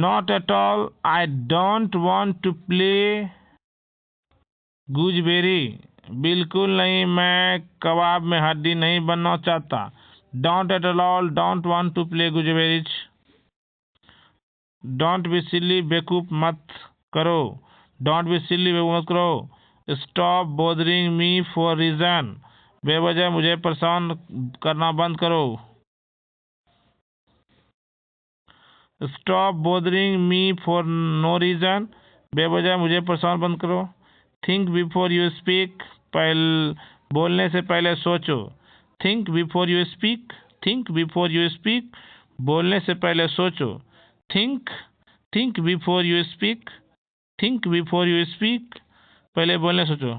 Not at all. I don't want to play gooseberry. बिल्कुल नहीं, मैं कबाब में हड्डी नहीं बनना चाहता। Don't at all. Don't want to play gooseberries. Don't be silly. बेवकूफ मत करो। Don't be silly. बेवकूफ मत करो। Stop bothering me for reason. बेवजह मुझे परेशान करना बंद करो। Stop bothering me for no reason. बेवजह मुझे परेशान बंद करो। Think before you speak. बोलने से पहले सोचो। Think before you speak. Think before you speak. बोलने से पहले सोचो। Think before you speak. Think before you speak. पहले बोलने सोचो।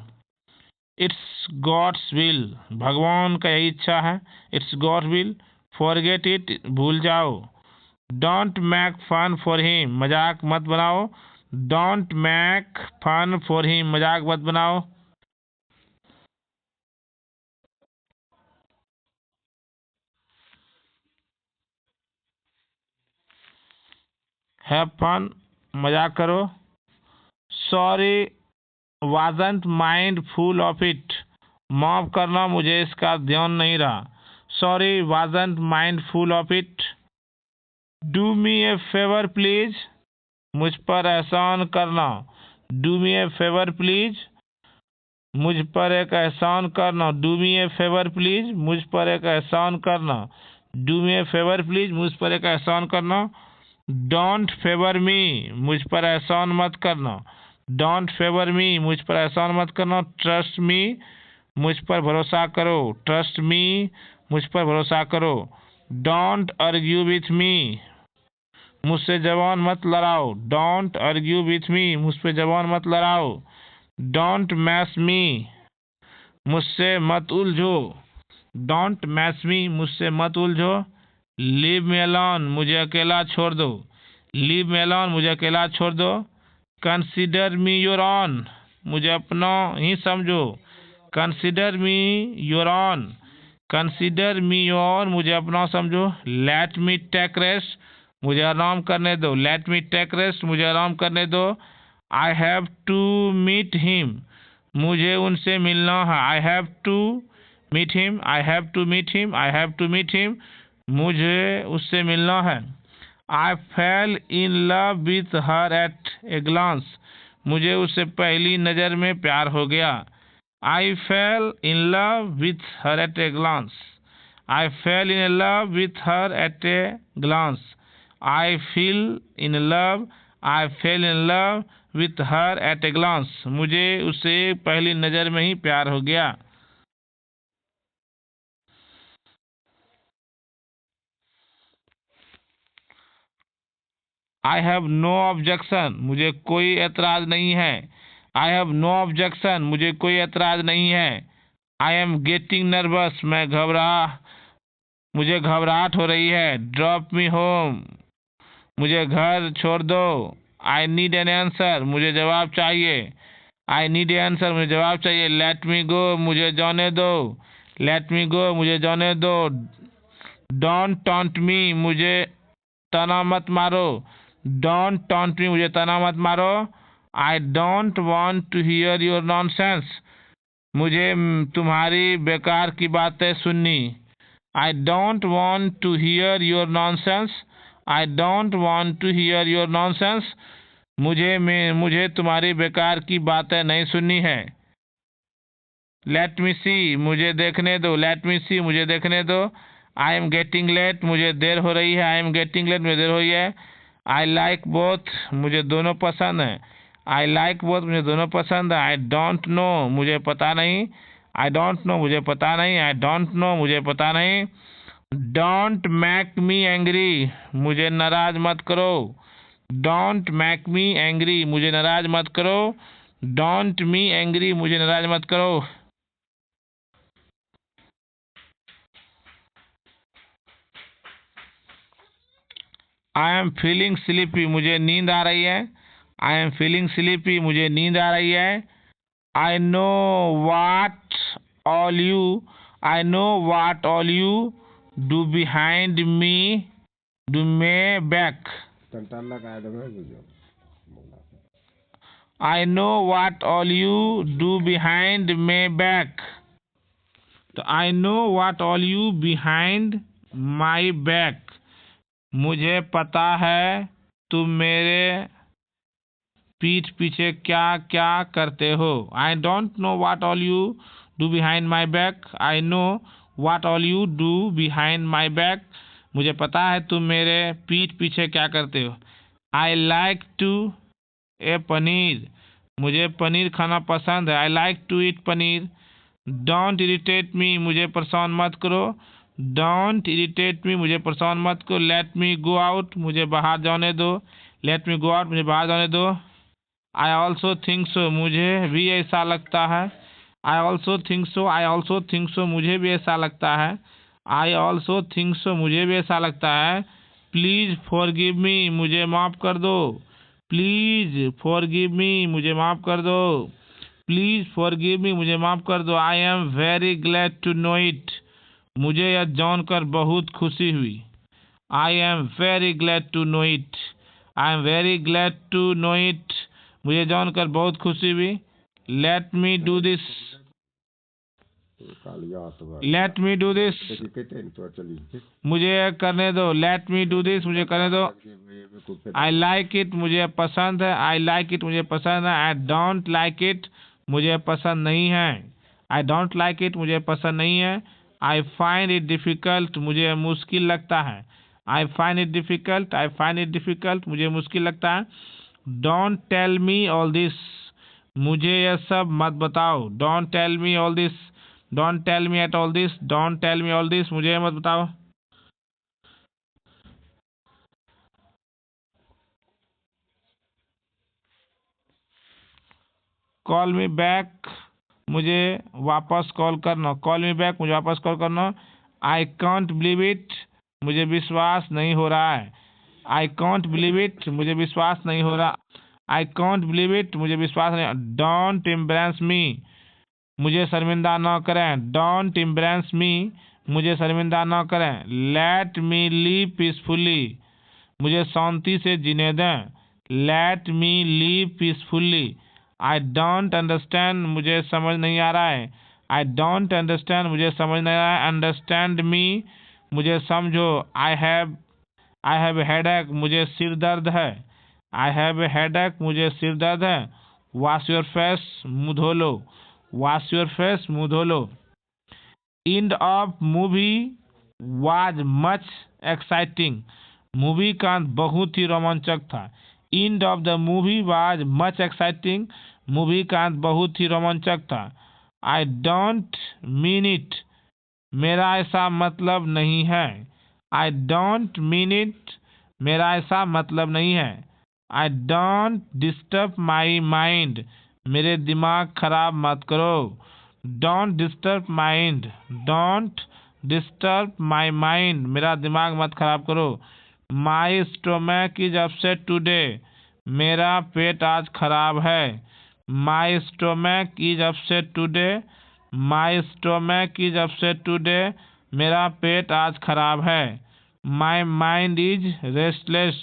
It's God's will. भगवान का यही इच्छा है। It's God's will. Forget it. भूल जाओ। Don't make fun for him. मजाक मत बनाओ। Don't make fun for him. मजाक मत बनाओ। Have fun. मजाक करो। Sorry, wasn't mindful of it. माफ करना, मुझे इसका ध्यान नहीं रहा। Sorry, wasn't mindful of it. Do me a favor please. मुझ पर एहसान करना। Do me a favor please. मुझ पर एक एहसान करना। Do me a favor please. मुझ पर एक एहसान करना। Do me a favor please. मुझ पर एक एहसान करना। Don't favor me. मुझ पर एहसान मत करना। Don't favor me. मुझ पर एहसान मत करना। Trust me. मुझ पर भरोसा करो। Trust me. मुझ पर भरोसा करो। Don't argue with me. मुझसे जबान मत लड़ाओ। Don't argue with me. मुझ पे जबान मत लड़ाओ। Don't mess me. मुझसे मत उलझो। Don't mess me. मुझसे मत उलझो। Leave me alone. मुझे अकेला छोड़ दो। Leave me alone. मुझे अकेला छोड़ दो। Consider me your own. मुझे अपना ही समझो। Consider me your own. Consider me your own. मुझे अपना समझो। Let me take rest. मुझे आराम करने दो। Let me take rest. मुझे आराम करने दो। I have to meet him. मुझे उनसे मिलना है। I have to meet him. I have to meet him. I have to meet him. मुझे उससे मिलना है। I fell in love with her at a glance. मुझे उससे पहली नज़र में प्यार हो गया। I fell in love with her at a glance. I fell in love with her at a glance. I fell in love. I fell in love with her at a glance. मुझे उससे पहली नज़र में ही प्यार हो गया। I have no objection. मुझे कोई एतराज़ नहीं है। I have no objection. मुझे कोई एतराज़ नहीं है। I am getting nervous. मुझे घबराहट हो रही है। Drop me home. मुझे घर छोड़ दो। I need an answer. मुझे जवाब चाहिए। I need an answer. मुझे जवाब चाहिए। Let me go. मुझे जाने दो। Let me go. मुझे जाने दो। डोंट टॉन्ट मी, मुझे तना मत मारो। डोंट टॉन्ट मी, मुझे तना मत मारो। I don't want to hear your nonsense, मुझे तुम्हारी बेकार की बातें सुननी। I don't want to hear your nonsense, I don't want to hear your nonsense, मुझे तुम्हारी बेकार की बातें नहीं सुननी है। लेट मी सी, मुझे देखने दो। लेट मी सी, मुझे देखने दो। आई एम गेटिंग लेट, मुझे देर हो रही है। आई एम गेटिंग लेट, मुझे देर हो रही है। आई लाइक बोथ, मुझे दोनों पसंद है। आई लाइक बोथ, मुझे दोनों पसंद है। आई डोंट नो, मुझे पता नहीं। आई डोंट नो, मुझे पता नहीं। आई डोंट नो, मुझे पता नहीं। डोंट मेक मी एंग्री, मुझे नाराज मत करो। डोंट मेक मी एंग्री, मुझे नाराज मत करो। डोंट मी एंग्री, मुझे नाराज मत करो। आई एम फीलिंग स्लीपी, मुझे नींद आ रही है। आई एम फीलिंग स्लीपी, मुझे नींद आ रही है। I know what all you, I know what all you do behind me, do my back. I know what all you do behind my back. तो I know what all you behind my back, मुझे पता है तुम मेरे पीठ पीछे क्या क्या करते हो। I don't know what all you do behind my back, I know what all you do behind my back, मुझे पता है तुम मेरे पीठ पीछे क्या करते हो। I like to a paneer, मुझे पनीर खाना पसंद है। I like to eat paneer. Don't irritate me, मुझे परेशान मत करो। डोंट इरिटेट मी, मुझे परेशान मत करो। लेट मी गो आउट, मुझे बाहर जाने दो। लेट मी गो आउट, मुझे बाहर जाने दो। आई ऑल्सो थिंक सो, मुझे भी ऐसा लगता है। I also think so, I also think so, मुझे भी ऐसा लगता है। आई ऑल्सो थिंक सो, मुझे भी ऐसा लगता है। प्लीज फॉरगिव मी, मुझे माफ़ कर दो। प्लीज फॉरगिव मी, मुझे माफ़ कर दो। प्लीज फॉरगिव मी, मुझे माफ़ कर दो। I am very glad to know it, मुझे यह जानकर बहुत खुशी हुई। I am very glad to know it, I am very glad to know it, मुझे जानकर बहुत खुशी हुई। Let me do this, let me do this, मुझे करने दो। लेट मी डू दिस, मुझे करने दो। आई लाइक इट, मुझे पसंद है। आई लाइक इट, मुझे पसंद है। आई डोंट लाइक इट, मुझे पसंद नहीं है। आई डोंट लाइक इट, मुझे पसंद नहीं है। आई फाइंड इट डिफ़िकल्ट, मुझे मुश्किल लगता है। I find it difficult, I find it difficult, मुझे मुश्किल लगता है। Don't tell me all this, मुझे यह सब मत बताओ। Don't tell me all this, don't tell me at all this, don't tell me all this, मुझे मत बताओ। कॉल मी बैक, मुझे वापस कॉल करना। कॉल मी बैक, मुझे वापस कॉल करना। आई कांट बिलीव इट, मुझे विश्वास नहीं हो रहा है। आई कांट बिलीव इट, मुझे विश्वास नहीं हो रहा। आई कांट बिलीव इट, मुझे विश्वास नहीं। डोंट एम्बैरेस मी, मुझे शर्मिंदा न करें। डोंट एम्बैरेस मी, मुझे शर्मिंदा न करें। लेट मी लिव पीसफुली, मुझे शांति से जीने दें। Let me live peacefully. I don't understand, मुझे समझ नहीं आ रहा है। आई डोंट अंडरस्टैंड, मुझे समझ नहीं आ रहा है। अंडरस्टैंड मी, मुझे समझो। आई हैव हेडेक, मुझे सिर दर्द है। आई हैव ए हेडेक, मुझे सिर दर्द है। वॉश योर फेस, मुँह धो लो। वॉश योर फेस, मुँह धो लो। End of movie was much exciting, movie का अंत बहुत ही रोमांचक था। End of the movie was much exciting, movie का अंत बहुत ही रोमांचक था। आई डोंट मीन इट, मेरा ऐसा मतलब नहीं है। आई डोंट मीन इट, मेरा ऐसा मतलब नहीं है। I don't disturb my mind, मेरे दिमाग खराब मत करो। Don't disturb mind, don't disturb my mind, मेरा दिमाग मत खराब करो। My stomach is upset today, मेरा पेट आज खराब है। My stomach is upset today, my stomach is upset today, मेरा पेट आज खराब है। माई माइंड इज रेस्टलेस,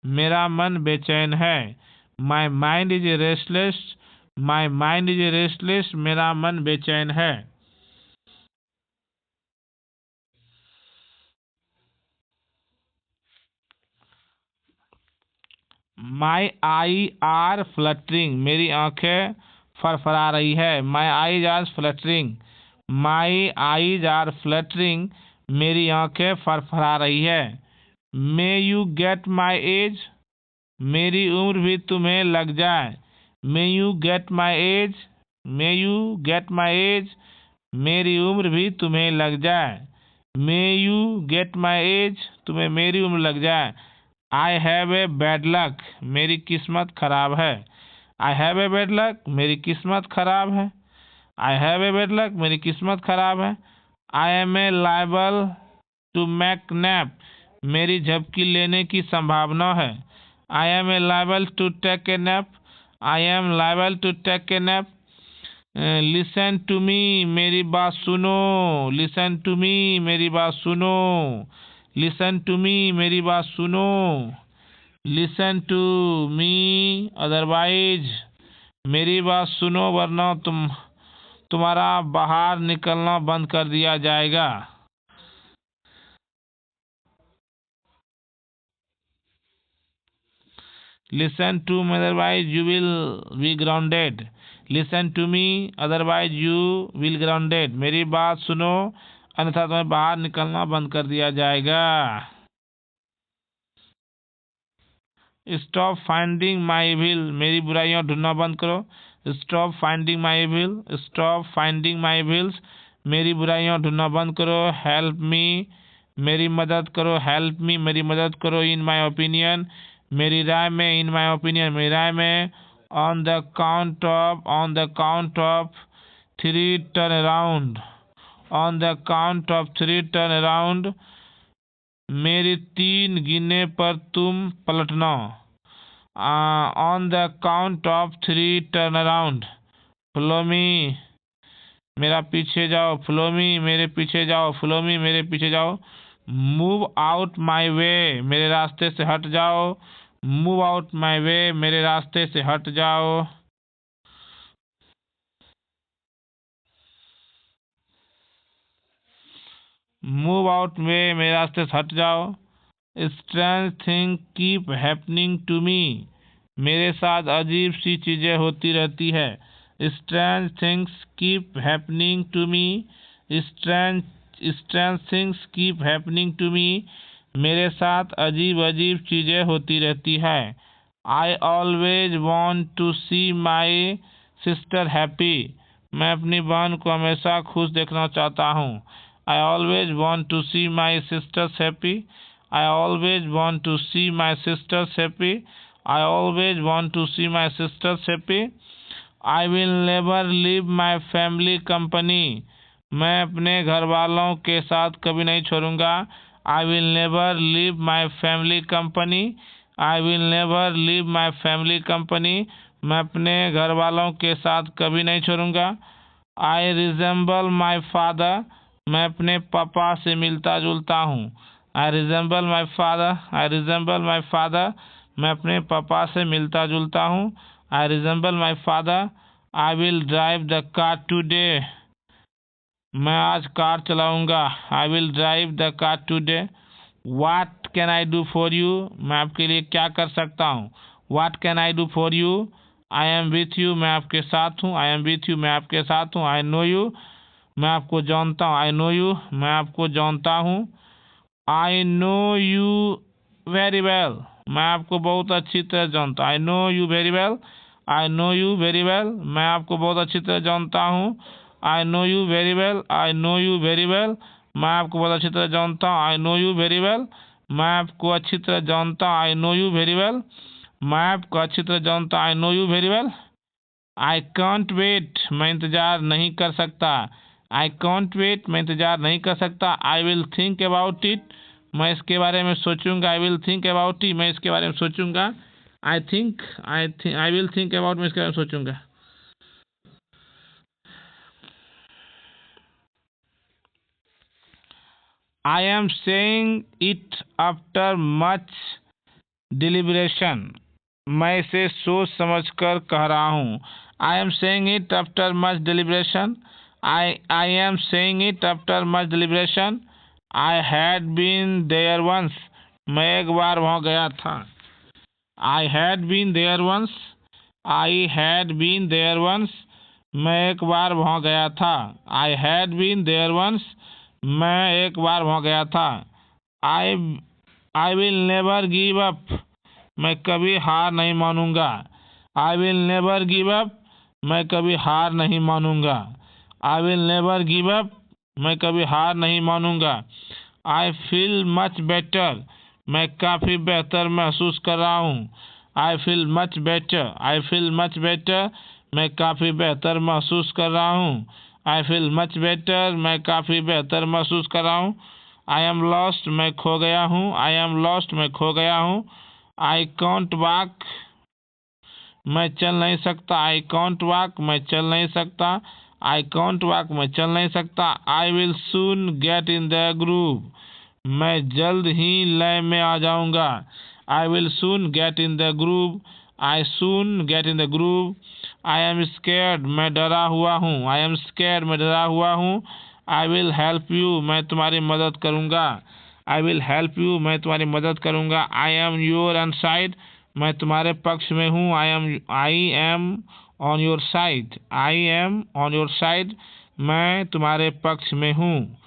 मेरा मन बेचैन है। My mind is restless, my mind is restless, मेरा मन बेचैन है। माई आई आर फ्लटरिंग, मेरी आंखें फरफरा रही है। My eyes are fluttering, my eyes are fluttering, मेरी आंखें फरफरा रही है। May you get my age, मेरी उम्र भी तुम्हें लग जाए। May you get my age, may you get my age, मेरी उम्र भी तुम्हें लग जाए। May you get my age, तुम्हें मेरी उम्र लग जाए। I have a bad luck, मेरी किस्मत खराब है। I have a bad luck, मेरी किस्मत खराब है। I have a bad luck, मेरी किस्मत खराब है। I am a liable to make nap, मेरी झपकी लेने की संभावना है। I am a liable to take a nap, I am liable to take a nap. Listen to me, मेरी बात सुनो। लिसन टू मी, मेरी बात सुनो। लिसन टू मी, मेरी बात सुनो। लिसन टू मी, अदरवाइज, मेरी बात सुनो वरना तुम्हारा बाहर निकलना बंद कर दिया जाएगा। Listen to me, otherwise you will be grounded. Listen to me, otherwise you will grounded, मेरी बात सुनो अन्यथा तुम्हें बाहर निकलना बंद कर दिया जाएगा। स्टॉप फाइंडिंग माई इविल, मेरी बुराइयां ढूंढना बंद करो। Stop finding my evil, stop finding my evils, मेरी बुराइयां ढूंढना बंद करो। हेल्प मी, मेरी मदद करो। हेल्प मी, मेरी मदद करो। इन माई ओपिनियन, मेरी राय में। इन माई ओपिनियन, मेरी राय में। On the count of, on the count of 3 turn around, on the count of 3 turn around, मेरी 3 गिनने पर तुम पलटना। On the count of 3 turn around, follow me, मेरा पीछे जाओ। फॉलो मी, मेरे पीछे जाओ। फॉलो मी, मेरे पीछे जाओ। मूव आउट माई वे, मेरे रास्ते से हट जाओ। मूव आउट माई वे, मेरे रास्ते से हट जाओ। मूव आउट वे, मेरे रास्ते से हट जाओ। Strange thing keep happening to me, मेरे साथ अजीब सी चीज़ें होती रहती है। Strange things keep happening to me, strange strange things keep happening to me, मेरे साथ अजीब अजीब चीज़ें होती रहती है। I always want to see my sister happy, मैं अपनी बहन को हमेशा खुश देखना चाहता हूँ। I always want to see my sisters happy, I always want to see my sisters happy. I always want to see my sisters happy. I will never leave my family company. मैं अपने घर वालों के साथ कभी नहीं छोड़ूंगा। I will never leave my family company. I will never leave my family company. मैं अपने घर वालों के साथ कभी नहीं छोड़ूंगा। I resemble my father. मैं अपने पापा से मिलता जुलता हूँ। I resemble my father. I resemble my father. मैं अपने पापा से मिलता जुलता हूँ। I resemble my father. I will drive the car today. मैं आज कार चलाऊंगा। I will drive the car today. What can I do for you? मैं आपके लिए क्या कर सकता हूँ? What can I do for you? I am with you. मैं आपके साथ हूँ। I am with you. मैं आपके साथ हूँ। I know you. मैं आपको जानता हूँ। I know you. मैं आपको जानता हूँ। I know you very well. मैं आपको बहुत अच्छी तरह जानता हूँ। I know you very well. I know you very well. मैं आपको बहुत अच्छी तरह जानता हूँ। I know you very well. I know you very well. मैं आपको बहुत अच्छी तरह जानता हूँ। I know you very well. मैं आपको अच्छी तरह जानता हूँ। I know you very well. मैं आपको अच्छी तरह जानता हूँ। I know you very well. I can't wait. मैं इंतज़ार नहीं कर सकता। I can't wait. मैं इंतज़ार नहीं कर सकता। I will think about it. मैं इसके बारे में सोचूंगा। I will think about it. मैं इसके बारे में सोचूंगा। I will think about, मैं इसके बारे में सोचूंगा। I am saying it after much deliberation. मैं इसे सोच समझ कर कह रहा हूँ। I am saying it after much deliberation. I am saying it after much deliberation. I had been there once. मैं एक बार वहाँ गया था। I had been there once. I had been there once. मैं एक बार वहाँ गया था। I had been there once. मैं एक बार वहाँ गया था। I I will never give up. मैं कभी हार नहीं मानूंगा। I will never give up. मैं कभी हार नहीं मानूंगा। I will never give up. मैं कभी हार नहीं मानूंगा। I feel much better. मैं काफ़ी बेहतर महसूस कर रहा हूँ। I feel much better. I feel much better. मैं काफ़ी बेहतर महसूस कर रहा हूँ। I feel much better. मैं काफ़ी बेहतर महसूस कर रहा हूँ। I am lost. मैं खो गया हूँ। I am lost. मैं खो गया हूँ। I can't walk. मैं चल नहीं सकता। I can't walk. मैं चल नहीं सकता। I can't walk. मैं चल नहीं सकता। I will soon get in the groove. मैं जल्द ही लय में आ जाऊंगा। I will soon get in the groove. I soon get in the groove. I am scared. मैं डरा हुआ हूँ। I am scared. मैं डरा हुआ हूँ। I will help you. मैं तुम्हारी मदद करूँगा। I will help you. मैं तुम्हारी मदद करूँगा। I am your on side. मैं तुम्हारे पक्ष में हूँ। I M on your side. I am on your side. मैं तुम्हारे पक्ष में हूँ।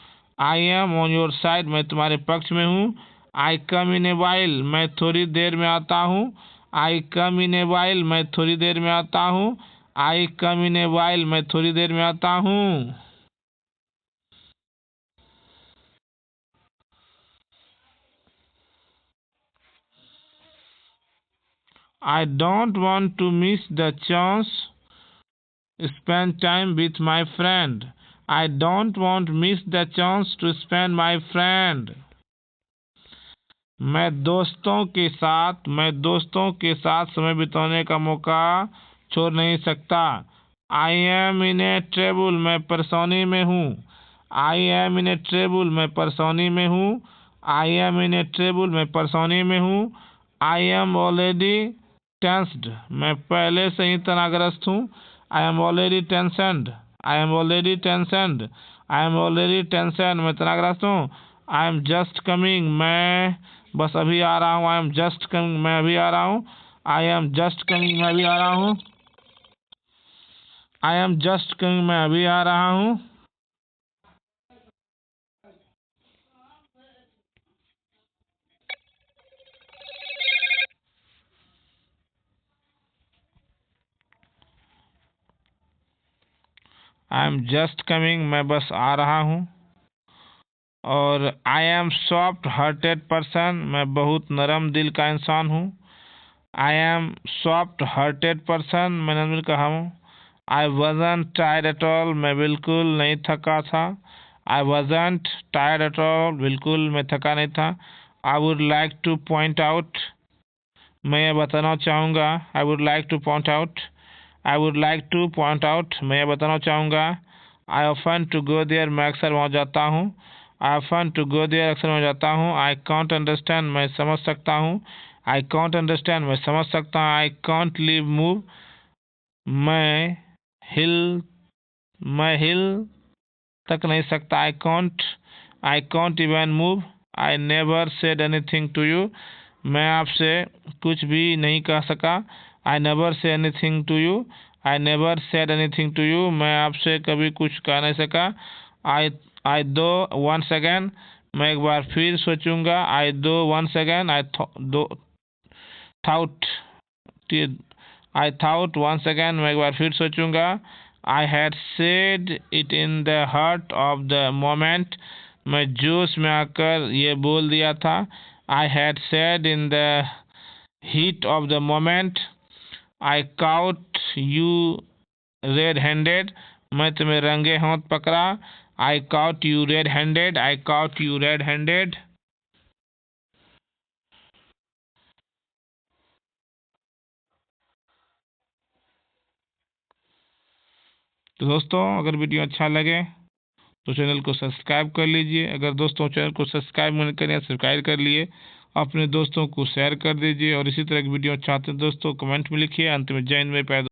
I M on your side. मैं तुम्हारे पक्ष में हूँ। I come in a while. मैं थोड़ी देर में आता हूँ। I come in a while. मैं थोड़ी देर में आता हूँ। I come in a while. मैं थोड़ी देर में आता हूँ। I don't want to miss the chance spend time with my friend. I don't want miss the chance to spend my friend. मैं दोस्तों के साथ समय बिताने का मौका छोड़ नहीं सकता। I am in a trouble. मैं परेशानी में हूँ। I am in a trouble. मैं परेशानी में हूँ। I am in a trouble. मैं परेशानी में हूँ। I am already tensed. मैं पहले से ही तनावग्रस्त हूँ। I am already tensioned. I am already tensioned. I am already tension. मैं तनावग्रस्त हूँ। I am just coming. मैं बस अभी आ रहा हूँ। I am just coming. मैं अभी आ रहा हूँ। I am just coming. मैं अभी आ रहा हूँ। I am just coming. मैं अभी आ रहा हूँ। I am just coming. मैं बस आ रहा हूँ। और I am soft hearted person. मैं बहुत नरम दिल का इंसान हूँ। I M soft hearted person. मैं नरम दिल का हूँ। आई वॉजंट टायर्ड एट ऑल। मैं बिल्कुल नहीं थका था। आई वॉजंट टायर्ड एट ऑल। बिल्कुल मैं थका नहीं था। I would like to point out. मैं ये बताना चाहूँगा। I would like to point out. I would like to point out. मैं ये बताना चाहूँगा। I often to go there. मैं अक्सर वहाँ जाता हूँ। I often to go there. अक्सर वहाँ जाता हूँ। I can't understand. मैं समझ सकता हूँ। I can't understand. मैं समझ सकता हूँ। I can't leave move. मैं हिल मैं हिल तक नहीं सकता। I can't even move. I never said anything to you. मैं आपसे कुछ भी नहीं कह सका। I never say anything to you. I never said anything to you. मैं आपसे कभी कुछ कह नहीं सका। आई आई दो वंस अगेन। मैं एक बार फिर सोचूंगा। I though once again. Though thought I thought once again. मैं एक बार फिर सोचूंगा। I had said it in the heart of the moment. मैं जोश में आकर ये बोल दिया था। I had said in the heat of the moment. I caught you red handed. मैं तुम्हें रंगे हाथ पकड़ा। I caught you red handed. I caught you red handed. तो दोस्तों, अगर वीडियो अच्छा लगे तो चैनल को सब्सक्राइब कर लीजिए। अगर दोस्तों चैनल को सब्सक्राइब नहीं करें, सब्सक्राइब कर लिए, अपने दोस्तों को शेयर कर दीजिए। और इसी तरह की वीडियो चाहते हैं दोस्तों कमेंट में लिखिए। अंत में जय हिंद, जय भारत।